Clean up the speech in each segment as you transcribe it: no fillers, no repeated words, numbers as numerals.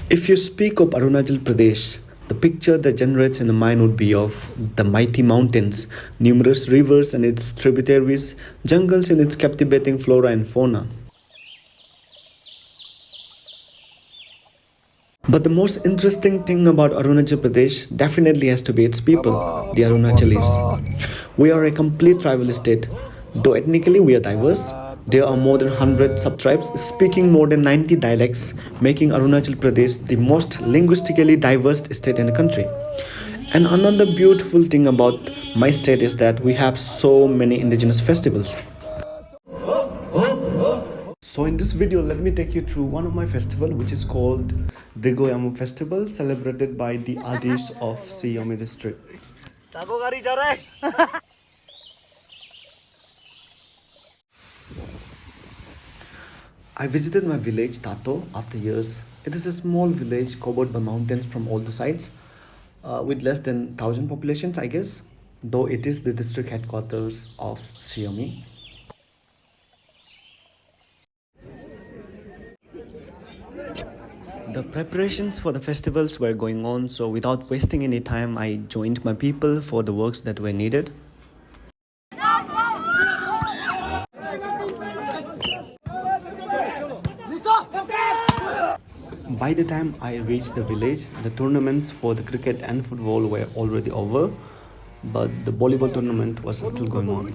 If you speak of Arunachal Pradesh, the picture that generates in the mind would be of the mighty mountains, numerous rivers and its tributaries, jungles and its captivating flora and fauna. But the most interesting thing about Arunachal Pradesh definitely has to be its people, the Arunachalis. We are a complete tribal state. Though ethnically we are diverse, there are more than 100 subtribes speaking more than 90 dialects, making Arunachal Pradesh the most linguistically diverse state in the country. And another beautiful thing about my state is that we have so many indigenous festivals. So in this video, let me take you through one of my festival, which is called Digo Yamo festival, celebrated by the ADls of Shi-Yomi district. I visited my village Tato after years. It is a small village covered by mountains from all the sides, with less than 1,000 populations, I guess, though it is the district headquarters of Shi-Yomi. The preparations for the festivals were going on, so without wasting any time, I joined my people for the works that were needed. By the time I reached the village, the tournaments for the cricket and football were already over, but the volleyball tournament was still going on.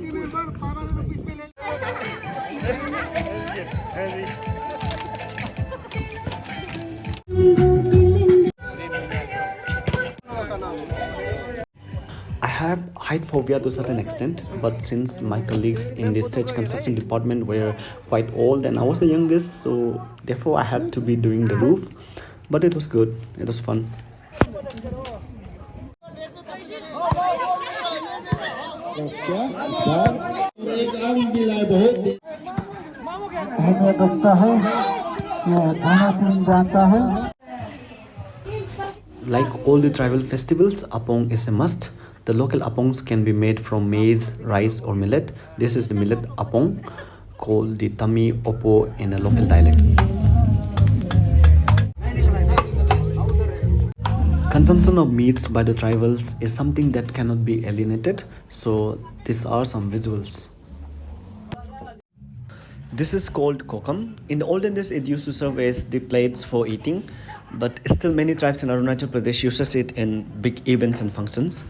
I have height phobia to a certain extent, but since my colleagues in the stage construction department were quite old and I was the youngest, so therefore I had to be doing the roof. But it was good, it was fun. Like all the tribal festivals, Apong is a must. The local Apongs can be made from maize, rice or millet. This is the millet Apong, called the Tami Opo in a local dialect. Consumption of meats by the tribals is something that cannot be alienated, so these are some visuals. This is called kokum. In the olden days, it used to serve as the plates for eating, but still many tribes in Arunachal Pradesh uses it in big events and functions.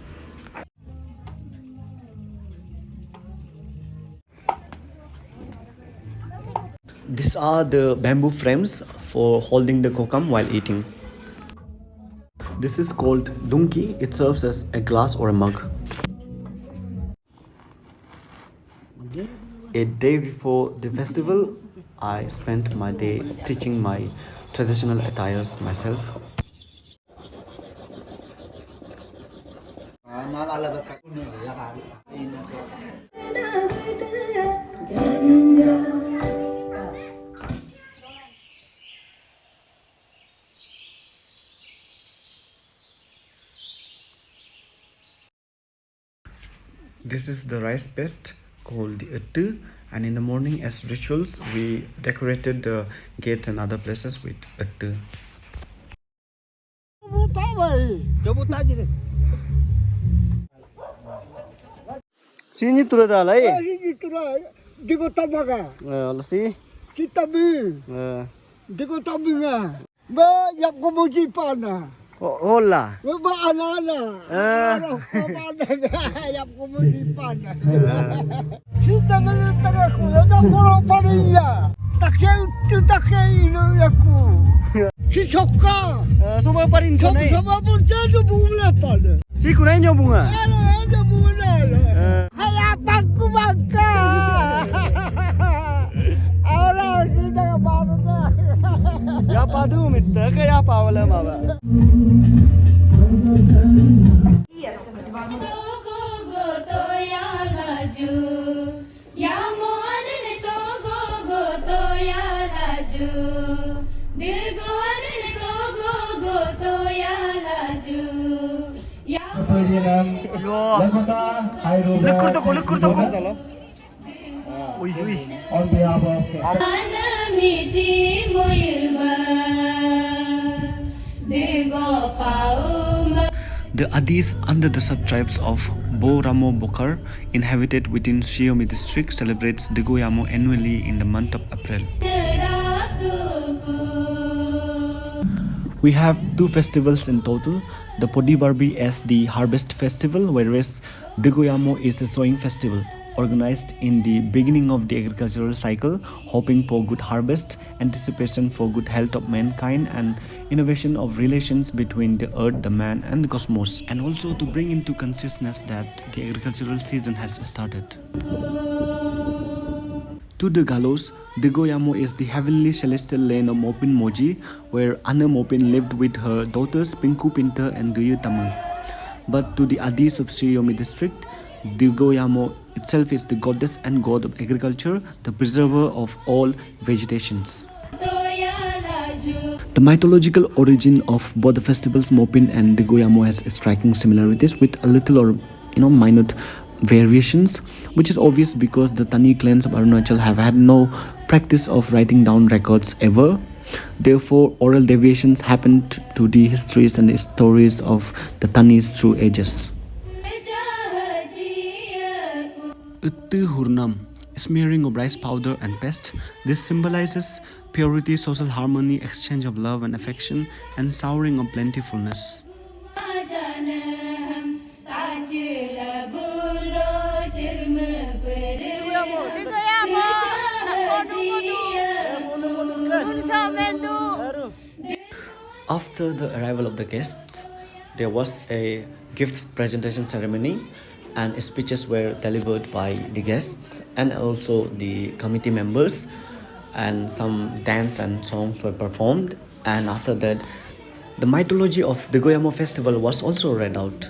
These are the bamboo frames for holding the kokum while eating. This is called dunki. It serves as a glass or a mug. A day before the festival, I spent my day stitching my traditional attires myself. This is the rice paste called the Etor, and in the morning as rituals we decorated the gates and other places with Etor. Sini turada lai. Sini turada. Digo tabaga. Lasi. Citabi. Digo tabinga. Ba yak komuji pana. Hola. Ba anana. Yak komuji pana. Cita ngene taga ko na koro paniya. Takay ino yaku. Si Chokka. Semua parin ko na. Semua pun jadi bunga pada. Si kurangnya bunga. Ada bunga. Hayapang kumangka. Orang kita baru dah. Ya padu mitta kaya pawala maba. Lekur toko. Ui. On behalf of The ADs under the subtribes of Ramo Bokar, inhabited within Shi-Yomi district, celebrates Digo Yamo annually in the month of April. We have two festivals in total, the Podi-Barbi as the harvest festival, whereas Digo Yamo is a sowing festival, organized in the beginning of the agricultural cycle, hoping for good harvest, anticipation for good health of mankind, and innovation of relations between the earth, the man, and the cosmos, and also to bring into consciousness that the agricultural season has started. To the Galos, Digo Yamo is the heavenly celestial land of Mopin Moji, where Anna Mopin lived with her daughters Pinku Pinta and Guyu Tamu. But to the Adis of Shi-Yomi district, Digo Yamo itself is the goddess and god of agriculture, the preserver of all vegetations. The mythological origin of both the festivals Mopin and Digo Yamo has striking similarities with a little or minute variations, which is obvious because the Tani clans of Arunachal have had no practice of writing down records ever. Therefore, oral deviations happened to the histories and stories of the Tanis through ages. Uttu Hurnam, smearing of rice powder and pest. This symbolizes purity, social harmony, exchange of love and affection, and souring of plentifulness. After the arrival of the guests, there was a gift presentation ceremony, and speeches were delivered by the guests and also the committee members, and some dance and songs were performed, and after that the mythology of the Digo Yamo festival was also read out.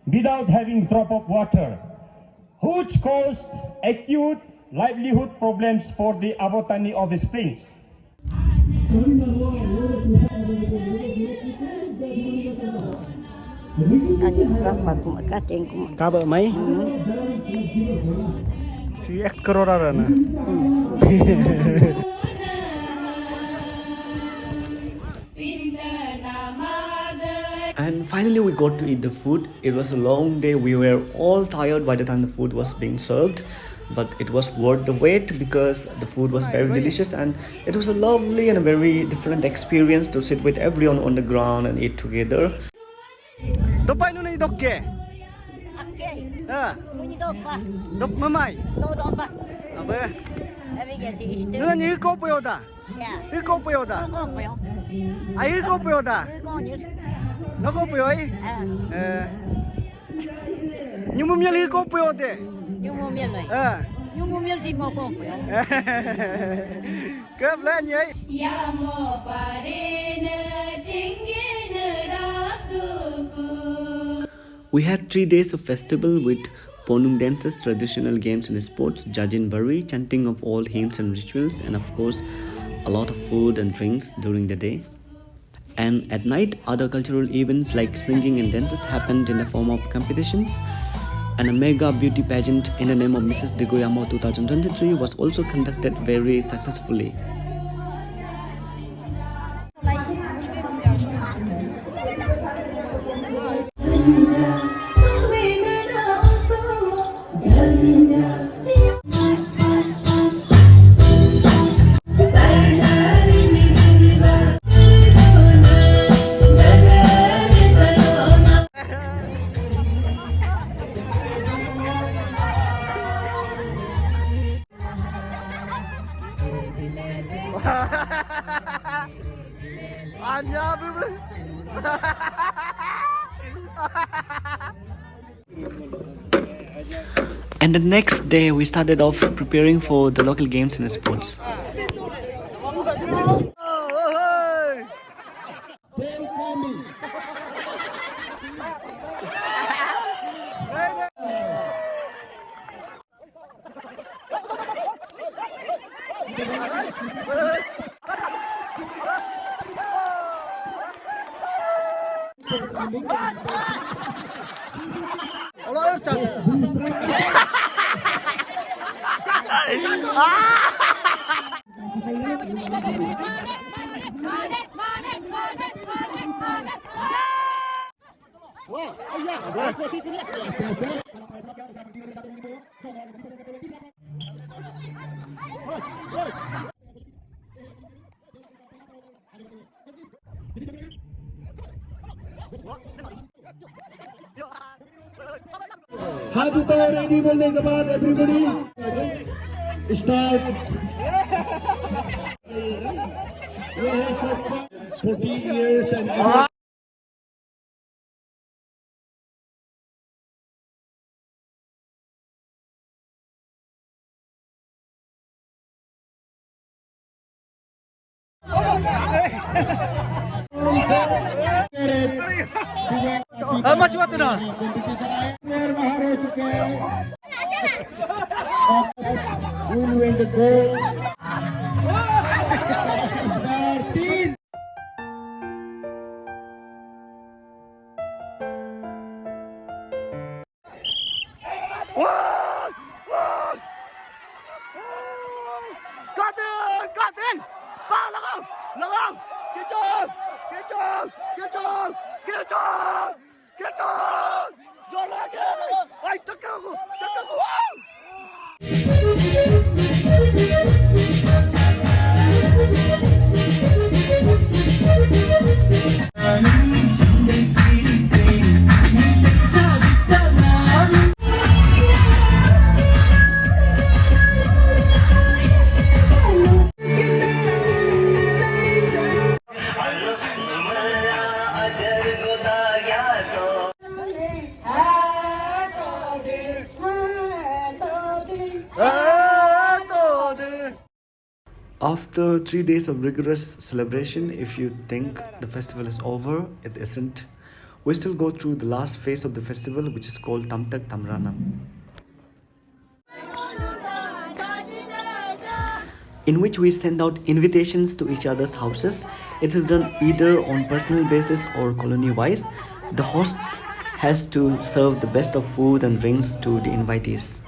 Without having drop of water, which caused acute livelihood problems for the ABO-TANI of the springs. Kabar mai? Chị crore rồi nè. And finally we got to eat the food. It was a long day. We were all tired by the time the food was being served, but it was worth the wait because the food was very delicious, and it was a lovely and a very different experience to sit with everyone on the ground and eat together. Dopai nu ni dokke. Muni dopa. Dop mamai. No dopa. Abe. Abi gasi işte. Nu ni ko puyo da. Ya. Ni ko puyo da. Ko puyo. Ai ko puyo da. Ko ni. No ko puyo ai. Nhưng mà mieli ko puyo de. Nhưng mà miel này. Nhưng mà miel gì mà ko puyo. Kep la ni ai. Yamo parena chingena rakuku. We had 3 days of festival with Ponung dances, traditional games and sports, jajin bari, chanting of all hymns and rituals, and of course a lot of food and drinks during the day. And at night, other cultural events like singing and dances happened in the form of competitions, and a mega beauty pageant in the name of Mrs. Digo Yamo 2023 was also conducted very successfully. And the next day we started off preparing for the local games and sports. हाथ उठाओ ready बोलने के बाद everybody start ये है 40 years and Macam mana tu dah? बाहर हो चुके हैं will win the goal इस बार 3 Katin! Lagaw! Lagaw! Kitchen! Kitchen! Kitchen! Kitchen! Kitchen! Join lagi! Ay, takkan aku! Takkan aku! After 3 days of rigorous celebration, if you think the festival is over, it isn't. We still go through the last phase of the festival, which is called Tamtak Tamrana, in which we send out invitations to each other's houses. It is done either on personal basis or colony wise. The hosts has to serve the best of food and drinks to the invitees.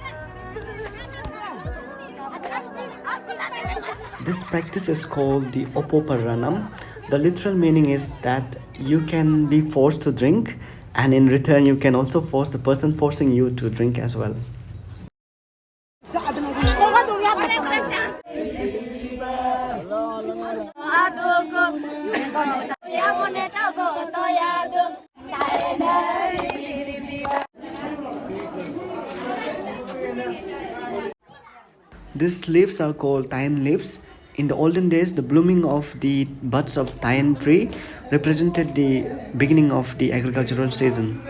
This practice is called the Opoparanam. The literal meaning is that you can be forced to drink, and in return you can also force the person forcing you to drink as well. These leaves are called Tayan leaves. In the olden days, the blooming of the buds of Tayan tree represented the beginning of the agricultural season.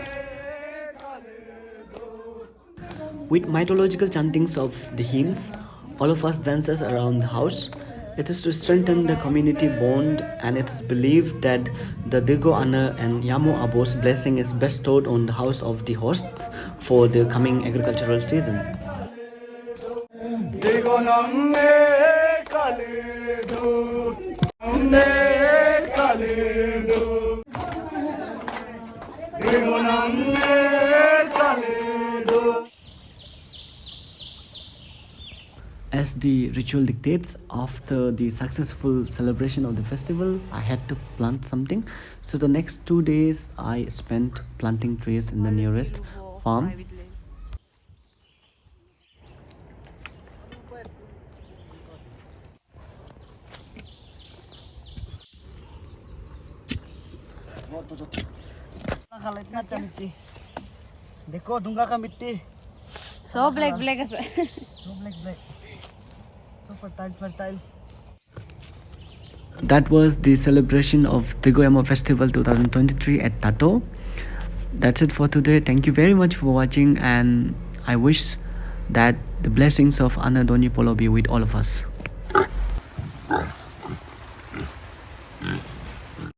With mythological chantings of the hymns, all of us dances around the house. It is to strengthen the community bond, and it is believed that the Digo Yamo Abo's blessing is bestowed on the house of the hosts for the coming agricultural season. As the ritual dictates, after the successful celebration of the festival, I had to plant something. So the next 2 days I spent planting trees in the nearest farm. देखो दूंगा का मिट्टी So black is so black so fertile. That was the celebration of Digo Yamo Festival 2023 at Tato. That's it for today. Thank you very much for watching, and I wish that the blessings of Anna Doni Polo be with all of us.